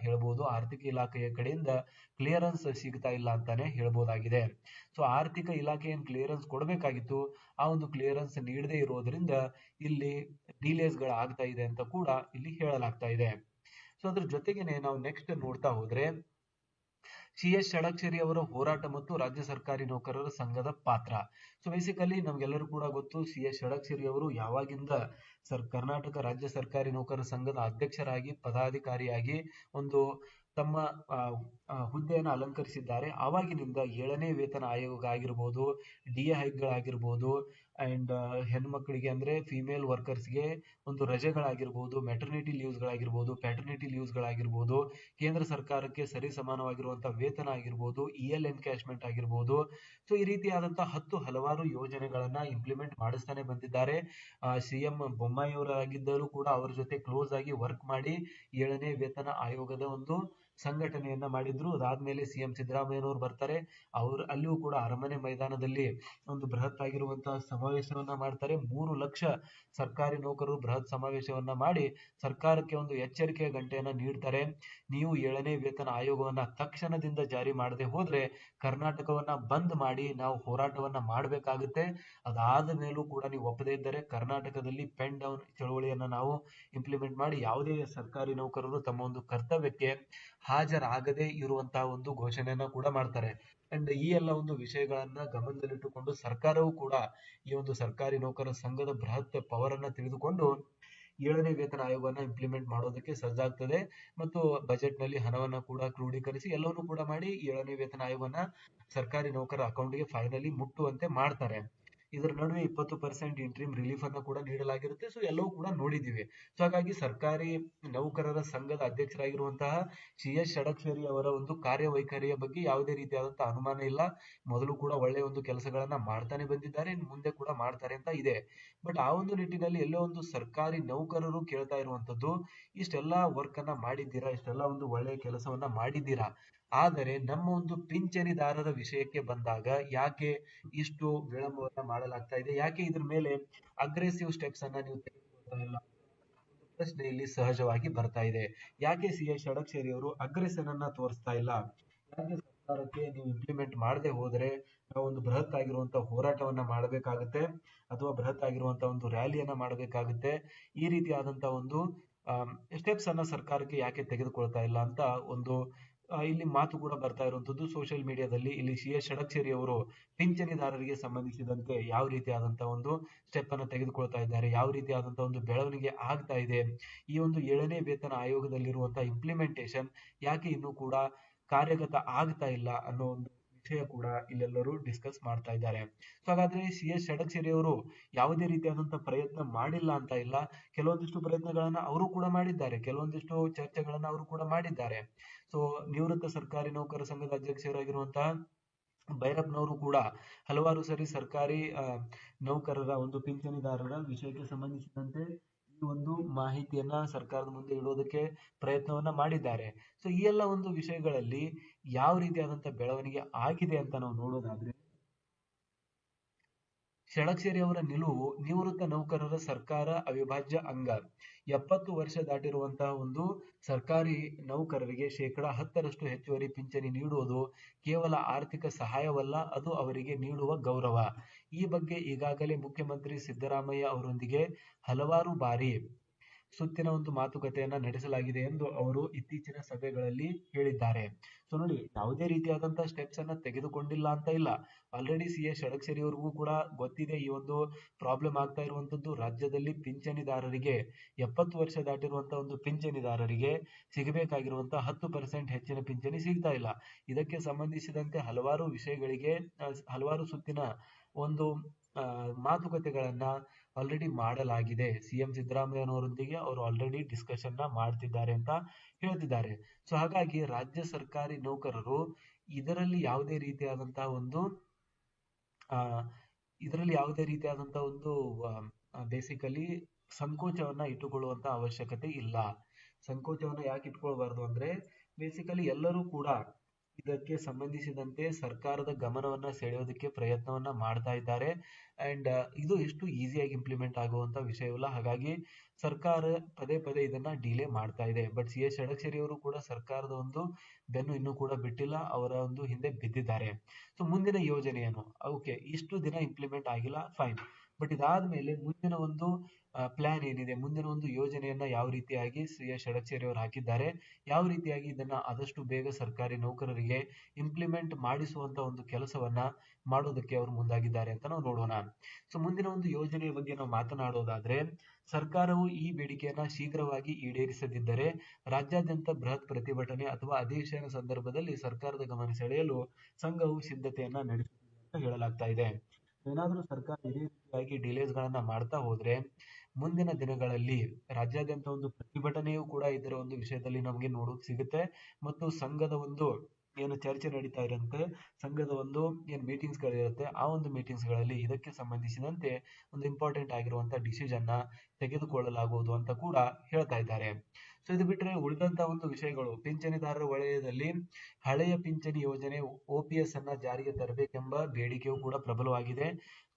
ಹೇಳ್ಬೋದು. ಆರ್ಥಿಕ ಇಲಾಖೆಯ ಕಡೆಯಿಂದ ಕ್ಲಿಯರೆನ್ಸ್ ಸಿಗ್ತಾ ಇಲ್ಲ ಅಂತಾನೆ ಹೇಳ್ಬೋದಾಗಿದೆ. ಸೊ ಆರ್ಥಿಕ ಇಲಾಖೆ ಏನ್ ಕ್ಲಿಯರೆನ್ಸ್ ಕೊಡಬೇಕಾಗಿತ್ತು, ಆ ಒಂದು ಕ್ಲಿಯರೆನ್ಸ್ ನೀಡದೇ ಇರೋದ್ರಿಂದ ಇಲ್ಲಿ ಡಿಲೇಸ್ ಗಳು ಆಗ್ತಾ ಇದೆ ಅಂತ ಕೂಡ ಇಲ್ಲಿ ಹೇಳಲಾಗ್ತಾ ಇದೆ. ಸೊ ಅದ್ರ ಜೊತೆಗೇನೆ ನಾವು ನೆಕ್ಸ್ಟ್ ನೋಡ್ತಾ ಹೋದ್ರೆ CS ಷಡಕ್ಷರಿ ಅವರ ಹೋರಾಟ ಮತ್ತು ರಾಜ್ಯ ಸರ್ಕಾರಿ ನೌಕರರ ಸಂಘದ ಪಾತ್ರ. ಸೊ ಬೇಸಿಕಲಿ ನಮ್ಗೆಲ್ಲರೂ ಕೂಡ ಗೊತ್ತು, CS ಷಡಕ್ಷರಿ ಅವರು ಯಾವಾಗಿಂದ ಕರ್ನಾಟಕ ರಾಜ್ಯ ಸರ್ಕಾರಿ ನೌಕರರ ಸಂಘದ ಅಧ್ಯಕ್ಷರಾಗಿ ಪದಾಧಿಕಾರಿಯಾಗಿ ಒಂದು ತಮ್ಮ ಹುದ್ದೆಯನ್ನು ಅಲಂಕರಿಸಿದ್ದಾರೆ, ಆವಾಗಿನಿಂದ 7ನೇ ವೇತನ ಆಯೋಗ ಆಗಿರ್ಬೋದು, DA ಹೈಕ್ಗಳಾಗಿರ್ಬೋದು, ಅಂಡ್ ಹೆಣ್ಮಕ್ಳಿಗೆ ಅಂದ್ರೆ ಫಿಮೇಲ್ ವರ್ಕರ್ಸ್ಗೆ ಒಂದು ರಜೆಗಳಾಗಿರ್ಬೋದು, ಮೆಟರ್ನಿಟಿ ಲೀವ್ಸ್ಗಳಾಗಿರ್ಬೋದು, ಪ್ಯಾಟರ್ನಿಟಿ ಲೀವ್ಸ್ಗಳಾಗಿರ್ಬೋದು, ಕೇಂದ್ರ ಸರ್ಕಾರಕ್ಕೆ ಸರಿ ಸಮಾನವಾಗಿರುವಂತಹ ವೇತನ ಆಗಿರ್ಬೋದು, EL ಎನ್ಕ್ಯಾಶ್ಮೆಂಟ್ ಆಗಿರ್ಬೋದು. ಸೊ ಈ ರೀತಿಯಾದಂತಹ ಹಲವಾರು ಯೋಜನೆಗಳನ್ನ ಇಂಪ್ಲಿಮೆಂಟ್ ಮಾಡಿಸ್ತಾನೆ ಬಂದಿದ್ದಾರೆ. CM ಬೊಮ್ಮಾಯಿ ಅವರಾಗಿದ್ದರೂ ಕೂಡ ಅವರ ಜೊತೆ ಕ್ಲೋಸ್ ಆಗಿ ವರ್ಕ್ ಮಾಡಿ 7ನೇ ವೇತನ ಆಯೋಗದ ಒಂದು ಸಂಘಟನೆಯನ್ನ ಮಾಡಿದ್ರು. ಅದಾದ್ಮೇಲೆ CM ಸಿದ್ದರಾಮಯ್ಯನವರು ಬರ್ತಾರೆ, ಅಲ್ಲಿಯೂ ಕೂಡ ಅರಮನೆ ಮೈದಾನದಲ್ಲಿ ಒಂದು ಬೃಹತ್ ಆಗಿರುವಂತಹ ಸಮಾವೇಶವನ್ನ ಮಾಡ್ತಾರೆ. 3 ಲಕ್ಷ ಸರ್ಕಾರಿ ನೌಕರರು ಬೃಹತ್ ಸಮಾವೇಶವನ್ನ ಮಾಡಿ ಸರ್ಕಾರಕ್ಕೆ ಒಂದು ಎಚ್ಚರಿಕೆಯ ಗಂಟೆಯನ್ನ ನೀಡ್ತಾರೆ. ನೀವು 7ನೇ ವೇತನ ಆಯೋಗವನ್ನ ತಕ್ಷಣದಿಂದ ಜಾರಿ ಮಾಡದೆ ಹೋದ್ರೆ ಕರ್ನಾಟಕವನ್ನ ಬಂದ್ ಮಾಡಿ ನಾವು ಹೋರಾಟವನ್ನ ಮಾಡಬೇಕಾಗುತ್ತೆ. ಅದಾದ ಮೇಲೂ ಕೂಡ ನೀವು ಒಪ್ಪದೇ ಇದ್ದರೆ ಕರ್ನಾಟಕದಲ್ಲಿ ಪೆನ್ ಡೌನ್ ಚಳವಳಿಯನ್ನ ನಾವು ಇಂಪ್ಲಿಮೆಂಟ್ ಮಾಡಿ ಯಾವುದೇ ಸರ್ಕಾರಿ ನೌಕರರು ತಮ್ಮ ಒಂದು ಕರ್ತವ್ಯಕ್ಕೆ ಹಾಜರಾಗದೇ ಇರುವಂತಹ ಒಂದು ಘೋಷಣೆಯನ್ನ ಕೂಡ ಮಾಡ್ತಾರೆ. ಅಂಡ್ ಈ ಎಲ್ಲ ಒಂದು ವಿಷಯಗಳನ್ನ ಗಮನದಲ್ಲಿಟ್ಟುಕೊಂಡು ಸರ್ಕಾರವು ಕೂಡ ಈ ಒಂದು ಸರ್ಕಾರಿ ನೌಕರರ ಸಂಘದ ಬೃಹತ್ ಪವರ್ ಅನ್ನ ತಿಳಿದುಕೊಂಡು 7ನೇ ವೇತನ ಆಯೋಗವನ್ನ ಇಂಪ್ಲಿಮೆಂಟ್ ಮಾಡೋದಕ್ಕೆ ಸಜ್ಜಾಗ್ತದೆ. ಮತ್ತು ಬಜೆಟ್ ನಲ್ಲಿ ಹಣವನ್ನ ಕೂಡ ಕ್ರೋಢೀಕರಿಸಿ ಎಲ್ಲವನ್ನೂ ಕೂಡ ಮಾಡಿ 7ನೇ ವೇತನ ಆಯೋಗವನ್ನ ಸರ್ಕಾರಿ ನೌಕರರ ಅಕೌಂಟ್ಗೆ ಫೈನಲಿ ಮುಟ್ಟುವಂತೆ ಮಾಡ್ತಾರೆ. ಇದರ ನಡುವೆ 20% ಇಂಟ್ರಿಮ್ ರಿಲೀಫ್ ಅನ್ನು ಕೂಡ ನೀಡಲಾಗಿರುತ್ತೆ. ಸೊ ಎಲ್ಲವೂ ಕೂಡ ನೋಡಿದ್ದೀವಿ. ಸೊ ಹಾಗಾಗಿ ಸರ್ಕಾರಿ ನೌಕರರ ಸಂಘದ ಅಧ್ಯಕ್ಷರಾಗಿರುವಂತಹ CS ಷಡಕ್ಷರಿ ಅವರ ಒಂದು ಕಾರ್ಯವೈಖರಿಯ ಬಗ್ಗೆ ಯಾವುದೇ ರೀತಿಯಾದಂತಹ ಅನುಮಾನ ಇಲ್ಲ. ಮೊದಲು ಕೂಡ ಒಳ್ಳೆಯ ಒಂದು ಕೆಲಸಗಳನ್ನ ಮಾಡ್ತಾನೆ ಬಂದಿದ್ದಾರೆ, ಮುಂದೆ ಕೂಡ ಮಾಡ್ತಾರೆ ಅಂತ ಇದೆ. ಬಟ್ ಆ ಒಂದು ನಿಟ್ಟಿನಲ್ಲಿ ಎಲ್ಲೋ ಒಂದು ಸರ್ಕಾರಿ ನೌಕರರು ಕೇಳ್ತಾ ಇರುವಂತದ್ದು, ಇಷ್ಟೆಲ್ಲಾ ವರ್ಕ್ ಅನ್ನ ಮಾಡಿದ್ದೀರಾ, ಇಷ್ಟೆಲ್ಲಾ ಒಂದು ಒಳ್ಳೆಯ ಕೆಲಸವನ್ನ ಮಾಡಿದ್ದೀರಾ, ಆದರೆ ನಮ್ಮ ಒಂದು ಪಿಂಚಣಿದಾರರ ವಿಷಯಕ್ಕೆ ಬಂದಾಗ ಯಾಕೆ ಇಷ್ಟು ವಿಳಂಬವನ್ನ ಮಾಡಲಾಗ್ತಾ ಇದೆ, ಯಾಕೆ ಇದ್ರ ಮೇಲೆ ಅಗ್ರೆಸಿವ್ ಸ್ಟೆಪ್ಸ್ ಅನ್ನ ನೀವು ತೆಗೆದುಕೊಳ್ತಾ ಇಲ್ಲ, ಪ್ರಶ್ನೆ ಇಲ್ಲಿ ಸಹಜವಾಗಿ ಬರ್ತಾ ಇದೆ. ಯಾಕೆ CS ಷಡಕ್ಷರಿ ಅವರು ಅಗ್ರೆಷನ್ ಅನ್ನ ತೋರಿಸ್ತಾ ಇಲ್ಲ, ಯಾಕೆ ಸರ್ಕಾರಕ್ಕೆ ನೀವು ಇಂಪ್ಲಿಮೆಂಟ್ ಮಾಡದೆ ಹೋದ್ರೆ ನಾವು ಒಂದು ಬೃಹತ್ ಆಗಿರುವಂತಹ ಹೋರಾಟವನ್ನ ಮಾಡಬೇಕಾಗುತ್ತೆ ಅಥವಾ ಬೃಹತ್ ಆಗಿರುವಂತಹ ಒಂದು ರ್ಯಾಲಿಯನ್ನ ಮಾಡಬೇಕಾಗುತ್ತೆ. ಈ ರೀತಿಯಾದಂತಹ ಒಂದು ಸ್ಟೆಪ್ಸ್ ಅನ್ನ ಸರ್ಕಾರಕ್ಕೆ ಯಾಕೆ ತೆಗೆದುಕೊಳ್ತಾ ಇಲ್ಲ ಅಂತ ಒಂದು ಇಲ್ಲಿ ಮಾತು ಕೂಡ ಬರ್ತಾ ಇರುವಂತದ್ದು ಸೋಷಿಯಲ್ ಮೀಡಿಯಾದಲ್ಲಿ. ಇಲ್ಲಿ CS ಷಡಕ್ಷರಿ ಅವರು ಪಿಂಚಣಿದಾರರಿಗೆ ಸಂಬಂಧಿಸಿದಂತೆ ಯಾವ ರೀತಿಯಾದಂತಹ ಒಂದು ಸ್ಟೆಪ್ ಅನ್ನು ತೆಗೆದುಕೊಳ್ತಾ ಇದ್ದಾರೆ, ಯಾವ ರೀತಿಯಾದಂತಹ ಒಂದು ಬೆಳವಣಿಗೆ ಆಗ್ತಾ ಇದೆ, ಈ ಒಂದು 7ನೇ ವೇತನ ಆಯೋಗದಲ್ಲಿರುವಂತಹ ಇಂಪ್ಲಿಮೆಂಟೇಷನ್ ಯಾಕೆ ಇನ್ನೂ ಕೂಡ ಕಾರ್ಯಗತ ಆಗ್ತಾ ಇಲ್ಲ ಅನ್ನೋ ಒಂದು ವಿಷಯ ಕೂಡ ಇಲ್ಲೆಲ್ಲರೂ ಡಿಸ್ಕಸ್ ಮಾಡ್ತಾ ಇದ್ದಾರೆ. ಸೊ ಹಾಗಾದ್ರೆ CS ಷಡಕ್ಷರಿ ಅವರು ಯಾವುದೇ ರೀತಿಯಾದಂತಹ ಪ್ರಯತ್ನ ಮಾಡಿಲ್ಲ ಅಂತ ಇಲ್ಲ, ಕೆಲವೊಂದಿಷ್ಟು ಪ್ರಯತ್ನಗಳನ್ನ ಅವರು ಕೂಡ ಮಾಡಿದ್ದಾರೆ, ಕೆಲವೊಂದಿಷ್ಟು ಚರ್ಚೆಗಳನ್ನ ಅವರು ಕೂಡ ಮಾಡಿದ್ದಾರೆ. ಸೊ ನಿವೃತ್ತ ಸರ್ಕಾರಿ ನೌಕರರ ಸಂಘದ ಅಧ್ಯಕ್ಷರಾಗಿರುವಂತಹ ಭೈರಪ್ಪನವರು ಕೂಡ ಹಲವಾರು ಸರಿ ಸರ್ಕಾರಿ ನೌಕರರ ಒಂದು ಪಿಂಚಣಿದಾರರ ವಿಷಯಕ್ಕೆ ಸಂಬಂಧಿಸಿದಂತೆ ಈ ಒಂದು ಮಾಹಿತಿಯನ್ನ ಸರ್ಕಾರದ ಮುಂದೆ ಇಡೋದಕ್ಕೆ ಪ್ರಯತ್ನವನ್ನ ಮಾಡಿದ್ದಾರೆ. ಸೊ ಈ ಎಲ್ಲ ಒಂದು ವಿಷಯಗಳಲ್ಲಿ ಯಾವ ರೀತಿಯಾದಂತಹ ಬೆಳವಣಿಗೆ ಆಗಿದೆ ಅಂತ ನಾವು ನೋಡೋದಾದ್ರೆ, ಷಡಕ್ಷರಿ ಅವರ ನಿಲುವು ನಿವೃತ್ತ ನೌಕರರ ಸರ್ಕಾರ ಅವಿಭಾಜ್ಯ ಅಂಗ. 70 ವರ್ಷ ದಾಟಿರುವಂತಹ ಒಂದು ಸರ್ಕಾರಿ ನೌಕರರಿಗೆ 10% ಹೆಚ್ಚುವರಿ ಪಿಂಚಣಿ ನೀಡುವುದು ಕೇವಲ ಆರ್ಥಿಕ ಸಹಾಯವಲ್ಲ, ಅದು ಅವರಿಗೆ ನೀಡುವ ಗೌರವ. ಈ ಬಗ್ಗೆ ಈಗಾಗಲೇ ಮುಖ್ಯಮಂತ್ರಿ ಸಿದ್ದರಾಮಯ್ಯ ಅವರೊಂದಿಗೆ ಹಲವಾರು ಬಾರಿ ಸುತ್ತಿನ ಒಂದು ಮಾತುಕತೆಯನ್ನ ನಡೆಸಲಾಗಿದೆ ಎಂದು ಅವರು ಇತ್ತೀಚಿನ ಸಭೆಗಳಲ್ಲಿ ಹೇಳಿದ್ದಾರೆ. ಸೊ ನೋಡಿ, ಯಾವುದೇ ರೀತಿಯಾದಂತಹ ಸ್ಟೆಪ್ಸ್ ಅನ್ನ ತೆಗೆದುಕೊಂಡಿಲ್ಲ ಅಂತ ಇಲ್ಲ. ಆಲ್ರೆಡಿ CS ಷಡಕ್ಷರಿ ಅವರಿಗೂ ಕೂಡ ಗೊತ್ತಿದೆ ಈ ಒಂದು ಪ್ರಾಬ್ಲಮ್ ಆಗ್ತಾ ಇರುವಂತದ್ದು. ರಾಜ್ಯದಲ್ಲಿ ಪಿಂಚಣಿದಾರರಿಗೆ 70 ವರ್ಷ ದಾಟಿರುವಂತಹ ಒಂದು ಪಿಂಚಣಿದಾರರಿಗೆ ಸಿಗಬೇಕಾಗಿರುವಂತಹ 10% ಹೆಚ್ಚಿನ ಪಿಂಚಣಿ ಸಿಗ್ತಾ ಇಲ್ಲ. ಇದಕ್ಕೆ ಸಂಬಂಧಿಸಿದಂತೆ ಹಲವಾರು ವಿಷಯಗಳಿಗೆ ಹಲವಾರು ಸುತ್ತಿನ ಒಂದು ಮಾತುಕತೆಗಳನ್ನ ಆಲ್ರೆಡಿ ಮಾಡಲಾಗಿದೆ. CM ಸಿದ್ದರಾಮಯ್ಯನವರೊಂದಿಗೆ ಅವರು ಆಲ್ರೆಡಿ ಡಿಸ್ಕಷನ್ ನ ಮಾಡ್ತಿದ್ದಾರೆ ಅಂತ ಹೇಳ್ತಿದ್ದಾರೆ. ಸೊ ಹಾಗಾಗಿ ರಾಜ್ಯ ಸರ್ಕಾರಿ ನೌಕರರು ಇದರಲ್ಲಿ ಯಾವುದೇ ರೀತಿಯಾದಂತಹ ಒಂದು ಬೇಸಿಕಲಿ ಸಂಕೋಚವನ್ನ ಇಟ್ಟುಕೊಳ್ಳುವಂತ ಅವಶ್ಯಕತೆ ಇಲ್ಲ. ಸಂಕೋಚವನ್ನ ಯಾಕೆ ಇಟ್ಕೊಳ್ಬಾರ್ದು ಅಂದ್ರೆ, ಬೇಸಿಕಲಿ ಎಲ್ಲರೂ ಕೂಡ ಇದಕ್ಕೆ ಸಂಬಂಧಿಸಿದಂತೆ ಸರ್ಕಾರದ ಗಮನವನ್ನ ಸೆಳೆಯೋದಕ್ಕೆ ಪ್ರಯತ್ನವನ್ನ ಮಾಡ್ತಾ ಇದ್ದಾರೆ. ಅಂಡ್ ಇದು ಎಷ್ಟು ಈಸಿಯಾಗಿ ಇಂಪ್ಲಿಮೆಂಟ್ ಆಗುವಂತ ವಿಷಯವಲ್ಲ. ಹಾಗಾಗಿ ಸರ್ಕಾರ ಪದೇ ಪದೇ ಇದನ್ನ ಡಿಲೇ ಮಾಡ್ತಾ ಇದೆ. ಬಟ್ ಸಿ ಎಸ್ ಷಡಕ್ಷರಿ ಅವರು ಕೂಡ ಸರ್ಕಾರದ ಒಂದು ಬೆನ್ನು ಇನ್ನೂ ಕೂಡ ಬಿಟ್ಟಿಲ್ಲ, ಅವರ ಒಂದು ಹಿಂದೆ ಬಿದ್ದಿದ್ದಾರೆ. ಸೊ ಮುಂದಿನ ಯೋಜನೆ ಏನು? ಓಕೆ, ಇಷ್ಟು ದಿನ ಇಂಪ್ಲಿಮೆಂಟ್ ಆಗಿಲ್ಲ, ಫೈನ್. ಬಟ್ ಇದಾದ್ಮೇಲೆ ಮುಂದಿನ ಒಂದು ಪ್ಲಾನ್ ಏನಿದೆ, ಮುಂದಿನ ಒಂದು ಯೋಜನೆಯನ್ನ ಯಾವ ರೀತಿಯಾಗಿ ಸಿ ಎಸ್ ಷಡಕ್ಷರಿ ಅವರು ಹಾಕಿದ್ದಾರೆ, ಯಾವ ರೀತಿಯಾಗಿ ಇದನ್ನ ಆದಷ್ಟು ಬೇಗ ಸರ್ಕಾರಿ ನೌಕರರಿಗೆ ಇಂಪ್ಲಿಮೆಂಟ್ ಮಾಡಿಸುವಂತ ಒಂದು ಕೆಲಸವನ್ನ ಮಾಡೋದಕ್ಕೆ ಅವರು ಮುಂದಾಗಿದ್ದಾರೆ ಅಂತ ನಾವು ನೋಡೋಣ. ಸೊ ಮುಂದಿನ ಒಂದು ಯೋಜನೆಯ ಬಗ್ಗೆ ನಾವು ಮಾತನಾಡೋದಾದ್ರೆ, ಸರ್ಕಾರವು ಈ ಬೇಡಿಕೆಯನ್ನ ಶೀಘ್ರವಾಗಿ ಈಡೇರಿಸದಿದ್ದರೆ ರಾಜ್ಯಾದ್ಯಂತ ಬೃಹತ್ ಪ್ರತಿಭಟನೆ ಅಥವಾ ಅಧಿವೇಶನ ಸಂದರ್ಭದಲ್ಲಿ ಸರ್ಕಾರದ ಗಮನ ಸೆಳೆಯಲು ಸಂಘವು ಸಿದ್ಧತೆಯನ್ನ ನಡೆಸುತ್ತಿದೆ ಅಂತ ಹೇಳಲಾಗ್ತಾ ಇದೆ. ಏನಾದ್ರೂ ಸರ್ಕಾರ ಇದೇ ರೀತಿಯಾಗಿ ಡಿಲೇಸ್ ಗಳನ್ನ ಮಾಡ್ತಾ ಹೋದ್ರೆ ಮುಂದಿನ ದಿನಗಳಲ್ಲಿ ರಾಜ್ಯಾದ್ಯಂತ ಒಂದು ಪ್ರತಿಭಟನೆಯೂ ಕೂಡ ಇದರ ಒಂದು ವಿಷಯದಲ್ಲಿ ನಮಗೆ ನೋಡೋಕ್ ಸಿಗುತ್ತೆ. ಮತ್ತು ಸಂಘದ ಒಂದು ಏನು ಚರ್ಚೆ ನಡೀತಾ ಇರುತ್ತೆ, ಸಂಘದ ಒಂದು ಏನು ಮೀಟಿಂಗ್ಸ್ ಗಳಿರುತ್ತೆ, ಆ ಒಂದು ಮೀಟಿಂಗ್ಸ್ ಗಳಲ್ಲಿ ಇದಕ್ಕೆ ಸಂಬಂಧಿಸಿದಂತೆ ಒಂದು ಇಂಪಾರ್ಟೆಂಟ್ ಆಗಿರುವಂತ ಡಿಸಿಷನ್ ನ ತೆಗೆದುಕೊಳ್ಳಲಾಗುವುದು ಅಂತ ಕೂಡ ಹೇಳ್ತಾ ಇದ್ದಾರೆ. ಸೊ ಇದು ಬಿಟ್ರೆ ಉಳಿದಂತ ಒಂದು ವಿಷಯಗಳು, ಪಿಂಚಣಿದಾರರ ವಲಯದಲ್ಲಿ ಹಳೆಯ ಪಿಂಚಣಿ ಯೋಜನೆ OPS ಅನ್ನ ಜಾರಿಗೆ ತರಬೇಕೆಂಬ ಬೇಡಿಕೆಯೂ ಕೂಡ ಪ್ರಬಲವಾಗಿದೆ.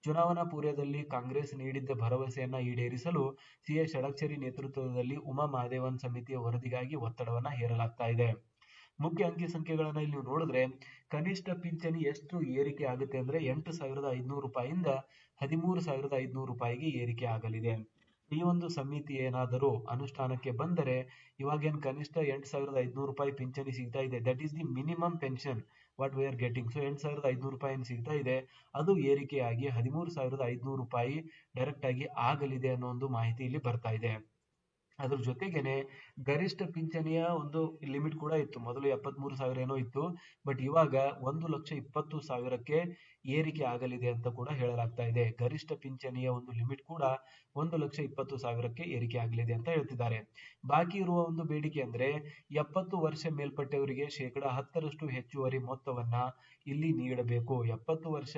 ಚುನಾವಣಾ ಪೂರ್ವದಲ್ಲಿ ಕಾಂಗ್ರೆಸ್ ನೀಡಿದ್ದ ಭರವಸೆಯನ್ನ ಈಡೇರಿಸಲು ಸಿ ಎಸ್ ಷಡಕ್ಷರಿ ನೇತೃತ್ವದಲ್ಲಿ ಉಮಾ ಮಹದೇವನ್ ಸಮಿತಿಯ ವರದಿಗಾಗಿ ಒತ್ತಡವನ್ನ ಹೇರಲಾಗ್ತಾ ಇದೆ. ಮುಖ್ಯ ಅಂಕಿ ಸಂಖ್ಯೆಗಳನ್ನ ಇಲ್ಲಿ ನೀವು ನೋಡಿದ್ರೆ, ಕನಿಷ್ಠ ಪಿಂಚಣಿ ಎಷ್ಟು ಏರಿಕೆ ಆಗುತ್ತೆ ಅಂದ್ರೆ 8,500 ರೂಪಾಯಿಯಿಂದ 13,500 ರೂಪಾಯಿಗೆ ಏರಿಕೆ ಆಗಲಿದೆ. ಈ ಒಂದು ಸಮಿತಿ ಏನಾದರೂ ಅನುಷ್ಠಾನಕ್ಕೆ ಬಂದರೆ ಇವಾಗೇನು ಕನಿಷ್ಠ 8,500 ರೂಪಾಯಿ ಪಿಂಚಣಿ ಸಿಗ್ತಾ ಇದೆ, that is the minimum pension what we are getting. So 8,500 ರೂಪಾಯಿ ಏನು ಸಿಗ್ತಾ ಇದೆ ಅದು ಏರಿಕೆಯಾಗಿ 13,500 ರೂಪಾಯಿ ಡೈರೆಕ್ಟ್ ಆಗಿ ಆಗಲಿದೆ ಅನ್ನೋ ಒಂದು ಮಾಹಿತಿ ಇಲ್ಲಿ ಬರ್ತಾ ಇದೆ. ಅದ್ರ ಜೊತೆಗೇನೆ ಗರಿಷ್ಠ ಪಿಂಚಣಿಯ ಒಂದು ಲಿಮಿಟ್ ಕೂಡ ಇತ್ತು. ಮೊದಲು 73,000 ಏನೋ ಇತ್ತು, ಬಟ್ ಇವಾಗ 1,20,000ಕ್ಕೆ ಏರಿಕೆ ಆಗಲಿದೆ ಅಂತ ಕೂಡ ಹೇಳಲಾಗ್ತಾ ಇದೆ. ಗರಿಷ್ಠ ಪಿಂಚಣಿಯ ಒಂದು ಲಿಮಿಟ್ ಕೂಡ 1,20,000ಕ್ಕೆ ಏರಿಕೆ ಆಗಲಿದೆ ಅಂತ ಹೇಳ್ತಿದ್ದಾರೆ. ಬಾಕಿ ಇರುವ ಒಂದು ಬೇಡಿಕೆ ಅಂದ್ರೆ 70 ವರ್ಷ ಮೇಲ್ಪಟ್ಟವರಿಗೆ 10% ಹೆಚ್ಚುವರಿ ಮೊತ್ತವನ್ನ ಇಲ್ಲಿ ನೀಡಬೇಕು. 70 ವರ್ಷ,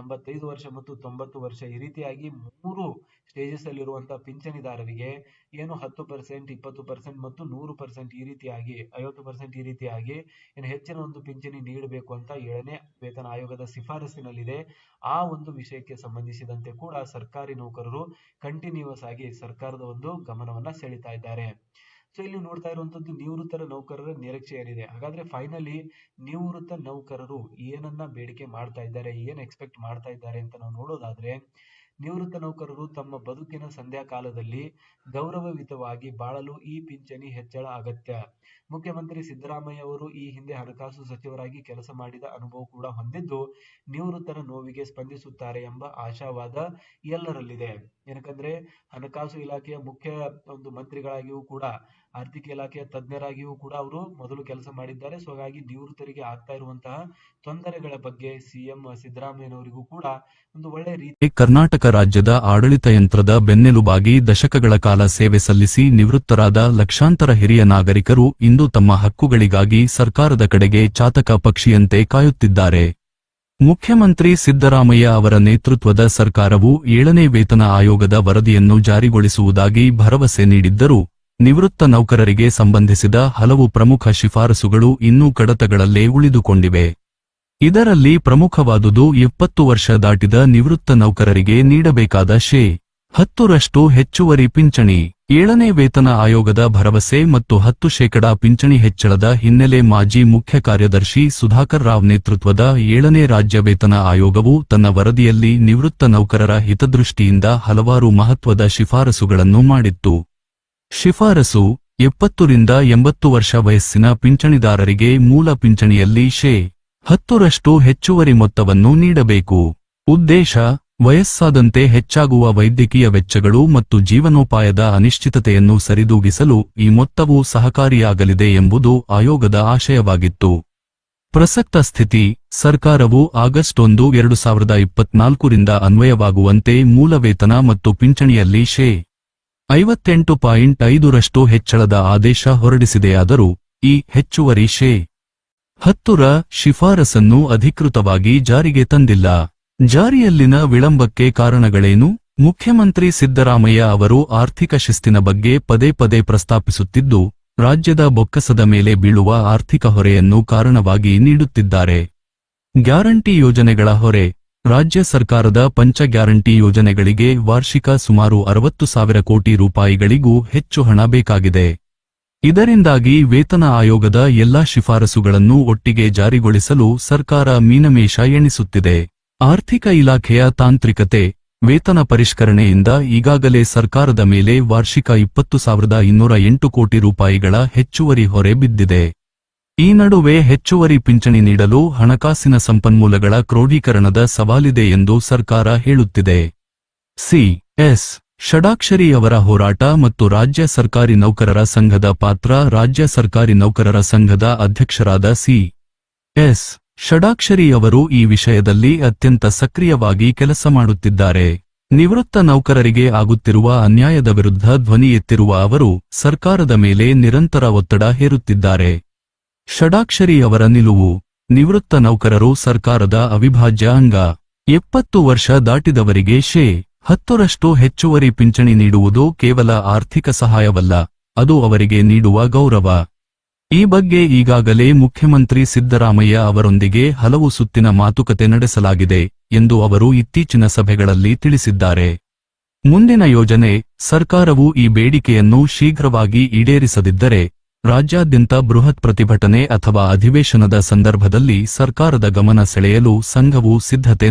85 ವರ್ಷ ಮತ್ತು 90 ವರ್ಷ ಈ ರೀತಿಯಾಗಿ 3 ಸ್ಟೇಜಸ್ ಅಲ್ಲಿರುವಂತಹ ಪಿಂಚಣಿದಾರರಿಗೆ ಏನು 10%, 20% ಮತ್ತು 100% ಈ ರೀತಿಯಾಗಿ 50% ಈ ರೀತಿಯಾಗಿ ಏನು ಹೆಚ್ಚಿನ ಒಂದು ಪಿಂಚಣಿ ನೀಡಬೇಕು ಅಂತ 7ನೇ ವೇತನ ಆಯೋಗದ ಶಿಫಾರಸಿನಲ್ಲಿದೆ. ಆ ಒಂದು ವಿಷಯಕ್ಕೆ ಸಂಬಂಧಿಸಿದಂತೆ ಕೂಡ ಸರ್ಕಾರಿ ನೌಕರರು ಕಂಟಿನ್ಯೂಸ್ ಆಗಿ ಸರ್ಕಾರದ ಒಂದು ಗಮನವನ್ನ ಸೆಳೀತಾ ಇದ್ದಾರೆ. ಸೊ ಇಲ್ಲಿ ನೋಡ್ತಾ ಇರುವಂತದ್ದು ನಿವೃತ್ತರ ನೌಕರರ ನಿರೀಕ್ಷೆ ಏನಿದೆ. ಹಾಗಾದ್ರೆ ಫೈನಲಿ ನಿವೃತ್ತ ನೌಕರರು ಏನನ್ನ ಬೇಡಿಕೆ ಮಾಡ್ತಾ ಇದ್ದಾರೆ, ಏನ್ ಎಕ್ಸ್ಪೆಕ್ಟ್ ಮಾಡ್ತಾ ಇದ್ದಾರೆ ಅಂತ ನಾವು ನೋಡೋದಾದ್ರೆ, ನಿವೃತ್ತ ನೌಕರರು ತಮ್ಮ ಬದುಕಿನ ಸಂಧ್ಯಾ ಕಾಲದಲ್ಲಿ ಗೌರವಯುತವಾಗಿ ಬಾಳಲು ಈ ಪಿಂಚಣಿ ಹೆಚ್ಚಳ ಅಗತ್ಯ. ಮುಖ್ಯಮಂತ್ರಿ ಸಿದ್ದರಾಮಯ್ಯ ಅವರು ಈ ಹಿಂದೆ ಹಣಕಾಸು ಸಚಿವರಾಗಿ ಕೆಲಸ ಮಾಡಿದ ಅನುಭವ ಕೂಡ ಹೊಂದಿದ್ದು ನಿವೃತ್ತರ ನೋವಿಗೆ ಸ್ಪಂದಿಸುತ್ತಾರೆ ಎಂಬ ಆಶಾವಾದ ಎಲ್ಲರಲ್ಲಿದೆ. ಏನಕಂದ್ರೆ ಹಣಕಾಸು ಇಲಾಖೆಯ ಮುಖ್ಯ ಒಂದು ಮಂತ್ರಿಗಳಾಗಿಯೂ ಕೂಡ, ಆರ್ಥಿಕ ಇಲಾಖೆಯ ತಜ್ಞರಾಗಿಯೂ ಕೂಡ ಅವರು ಮೊದಲು ಕೆಲಸ ಮಾಡಿದ್ದಾರೆ. ಸೊ ಹಾಗಾಗಿ ನಿವೃತ್ತರಿಗೆ ಆಗ್ತಾ ಇರುವಂತಹ ತೊಂದರೆಗಳ ಬಗ್ಗೆ ಸಿಎಂ ಸಿದ್ದರಾಮಯ್ಯನವರಿಗೂ ಕೂಡ ಒಂದು ಒಳ್ಳೆ ರೀತಿ ಕರ್ನಾಟಕ ರಾಜ್ಯದ ಆಡಳಿತ ಯಂತ್ರದ ಬೆನ್ನೆಲುಬಾಗಿ ದಶಕಗಳ ಕಾಲ ಸೇವೆ ಸಲ್ಲಿಸಿ ನಿವೃತ್ತರಾದ ಲಕ್ಷಾಂತರ ಹಿರಿಯ ನಾಗರಿಕರು ಇಂದು ತಮ್ಮ ಹಕ್ಕುಗಳಿಗಾಗಿ ಸರ್ಕಾರದ ಕಡೆಗೆ ಚಾತಕ ಪಕ್ಷಿಯಂತೆ ಕಾಯುತ್ತಿದ್ದಾರೆ. ಮುಖ್ಯಮಂತ್ರಿ ಸಿದ್ದರಾಮಯ್ಯ ಅವರ ನೇತೃತ್ವದ ಸರ್ಕಾರವು 7ನೇ ವೇತನ ಆಯೋಗದ ವರದಿಯನ್ನು ಜಾರಿಗೊಳಿಸುವುದಾಗಿ ಭರವಸೆ ನೀಡಿದ್ದರೂ ನಿವೃತ್ತ ನೌಕರರಿಗೆ ಸಂಬಂಧಿಸಿದ ಹಲವು ಪ್ರಮುಖ ಶಿಫಾರಸುಗಳು ಇನ್ನೂ ಕಡತಗಳಲ್ಲೇ ಉಳಿದುಕೊಂಡಿವೆ. ಇದರಲ್ಲಿ ಪ್ರಮುಖವಾದುದು 70 ವರ್ಷ ದಾಟಿದ ನಿವೃತ್ತ ನೌಕರರಿಗೆ ನೀಡಬೇಕಾದ ಶೇ 10% ಹೆಚ್ಚುವರಿ ಪಿಂಚಣಿ. 7ನೇ ವೇತನ ಆಯೋಗದ ಭರವಸೆ ಮತ್ತು 10% ಪಿಂಚಣಿ ಹೆಚ್ಚಳದ ಹಿನ್ನೆಲೆ ಮಾಜಿ ಮುಖ್ಯ ಕಾರ್ಯದರ್ಶಿ ಸುಧಾಕರ್ ರಾವ್ ನೇತೃತ್ವದ 7ನೇ ರಾಜ್ಯ ವೇತನ ಆಯೋಗವು ತನ್ನ ವರದಿಯಲ್ಲಿ ನಿವೃತ್ತ ನೌಕರರ ಹಿತದೃಷ್ಟಿಯಿಂದ ಹಲವಾರು ಮಹತ್ವದ ಶಿಫಾರಸುಗಳನ್ನು ಮಾಡಿತ್ತು. ಶಿಫಾರಸು 70 ರಿಂದ 80 ವರ್ಷ ವಯಸ್ಸಿನ ಪಿಂಚಣಿದಾರರಿಗೆ ಮೂಲ ಪಿಂಚಣಿಯಲ್ಲಿ ಶೇ 10% ಹೆಚ್ಚುವರಿ ಮೊತ್ತವನ್ನು ನೀಡಬೇಕು. ಉದ್ದೇಶ, ವಯಸ್ಸಾದಂತೆ ಹೆಚ್ಚಾಗುವ ವೈದ್ಯಕೀಯ ವೆಚ್ಚಗಳು ಮತ್ತು ಜೀವನೋಪಾಯದ ಅನಿಶ್ಚಿತತೆಯನ್ನು ಸರಿದೂಗಿಸಲು ಈ ಮೊತ್ತವು ಸಹಕಾರಿಯಾಗಲಿದೆ ಎಂಬುದು ಆಯೋಗದ ಆಶಯವಾಗಿತ್ತು. ಪ್ರಸಕ್ತ ಸ್ಥಿತಿ, ಸರ್ಕಾರವು ಆಗಸ್ಟ್ 1, 2024 ರಿಂದ ಅನ್ವಯವಾಗುವಂತೆ ಮೂಲ ವೇತನ ಮತ್ತು ಪಿಂಚಣಿಯಲ್ಲಿ ಶೇ 58.5% ಹೆಚ್ಚಳದ ಆದೇಶ ಹೊರಡಿಸಿದೆಯಾದರೂ ಈ ಹೆಚ್ಚುವರಿ ಶೇ 10ರ ಶಿಫಾರಸನ್ನು ಅಧಿಕೃತವಾಗಿ ಜಾರಿಗೆ ತಂದಿಲ್ಲ. ಜಾರಿಯಲ್ಲಿನ ವಿಳಂಬಕ್ಕೆ ಕಾರಣಗಳೇನು? ಮುಖ್ಯಮಂತ್ರಿ ಸಿದ್ದರಾಮಯ್ಯ ಅವರು ಆರ್ಥಿಕ ಶಿಸ್ತಿನ ಬಗ್ಗೆ ಪದೇ ಪದೇ ಪ್ರಸ್ತಾಪಿಸುತ್ತಿದ್ದು, ರಾಜ್ಯದ ಬೊಕ್ಕಸದ ಮೇಲೆ ಬೀಳುವ ಆರ್ಥಿಕ ಹೊರೆಯನ್ನು ಕಾರಣವಾಗಿ ನೀಡುತ್ತಿದ್ದಾರೆ. ಗ್ಯಾರಂಟಿ ಯೋಜನೆಗಳ ಹೊರೆ. ರಾಜ್ಯ ಸರ್ಕಾರದ ಪಂಚ ಗ್ಯಾರಂಟಿ ಯೋಜನೆಗಳಿಗೆ ವಾರ್ಷಿಕ ಸುಮಾರು 60,000 ಕೋಟಿ ರೂಪಾಯಿಗಳಿಗೂ ಹೆಚ್ಚು ಹಣ ಬೇಕಾಗಿದೆ. ಇದರಿಂದಾಗಿ ವೇತನ ಆಯೋಗದ ಎಲ್ಲಾ ಶಿಫಾರಸುಗಳನ್ನು ಒಟ್ಟಿಗೆ ಜಾರಿಗೊಳಿಸಲು ಸರ್ಕಾರ ಮೀನಮೇಷ ಎಣಿಸುತ್ತಿದೆ. ಆರ್ಥಿಕ ಇಲಾಖೆಯ ತಾಂತ್ರಿಕತೆ. ವೇತನ ಪರಿಷ್ಕರಣೆಯಿಂದ ಈಗಾಗಲೇ ಸರ್ಕಾರದ ಮೇಲೆ ವಾರ್ಷಿಕ 20,208 ಕೋಟಿ ರೂಪಾಯಿಗಳ ಹೆಚ್ಚುವರಿ ಹೊರೆ ಬಿದ್ದಿದೆ. ಈ ನಡುವೆ ಹೆಚ್ಚುವರಿ ಪಿಂಚಣಿ ನೀಡಲು ಹಣಕಾಸಿನ ಸಂಪನ್ಮೂಲಗಳ ಕ್ರೋಢೀಕರಣದ ಸವಾಲಿದೆ ಎಂದು ಸರ್ಕಾರ ಹೇಳುತ್ತಿದೆ. ಸಿ.ಎಸ್. ಷಡಾಕ್ಷರಿ ಅವರ ಹೋರಾಟ ಮತ್ತು ರಾಜ್ಯ ಸರ್ಕಾರಿ ನೌಕರರ ಸಂಘದ ಪಾತ್ರ. ರಾಜ್ಯ ಸರ್ಕಾರಿ ನೌಕರರ ಸಂಘದ ಅಧ್ಯಕ್ಷರಾದ ಸಿ.ಎಸ್. ಷಡಾಕ್ಷರಿ ಅವರು ಈ ವಿಷಯದಲ್ಲಿ ಅತ್ಯಂತ ಸಕ್ರಿಯವಾಗಿ ಕೆಲಸ ಮಾಡುತ್ತಿದ್ದಾರೆ. ನಿವೃತ್ತ ನೌಕರರಿಗೆ ಆಗುತ್ತಿರುವ ಅನ್ಯಾಯದ ವಿರುದ್ಧ ಧ್ವನಿ ಎತ್ತಿರುವ ಅವರು ಸರ್ಕಾರದ ಮೇಲೆ ನಿರಂತರ ಒತ್ತಡ ಹೇರುತ್ತಿದ್ದಾರೆ. ಷಡಾಕ್ಷರಿ ಅವರ ನಿಲುವು. ನಿವೃತ್ತ ನೌಕರರು ಸರ್ಕಾರದ ಅವಿಭಾಜ್ಯ ಅಂಗ. 70 ವರ್ಷ ದಾಟಿದವರಿಗೆ ಶೇ. 10ರಷ್ಟು ಹೆಚ್ಚುವರಿ ಪಿಂಚಣಿ ನೀಡುವುದು ಕೇವಲ ಆರ್ಥಿಕ ಸಹಾಯವಲ್ಲ, ಅದು ಅವರಿಗೆ ನೀಡುವ ಗೌರವ. ಈ ಬಗ್ಗೆ ಈಗಾಗಲೇ ಮುಖ್ಯಮಂತ್ರಿ ಸಿದ್ದರಾಮಯ್ಯ ಅವರೊಂದಿಗೆ ಹಲವು ಸುತ್ತಿನ ಮಾತುಕತೆ ನಡೆಸಲಾಗಿದೆ ಎಂದು ಅವರು ಇತ್ತೀಚಿನ ಸಭೆಗಳಲ್ಲಿ ತಿಳಿಸಿದ್ದಾರೆ. ಮುಂದಿನ ಯೋಜನೆ. ಸರ್ಕಾರವು ಈ ಬೇಡಿಕೆಯನ್ನು ಶೀಘ್ರವಾಗಿ ಈಡೇರಿಸದಿದ್ದರೆ ರಾಜ್ಯಾದ್ಯಂತ ಬೃಹತ್ ಪ್ರತಿಭಟನೆ ಅಥವಾ ಅಧಿವೇಶನದ ಸಂದರ್ಭದಲ್ಲಿ ಸರ್ಕಾರದ ಗಮನ ಸೆಳೆಯಲು ಸಂಘವು ಸಿದ್ಧತೆ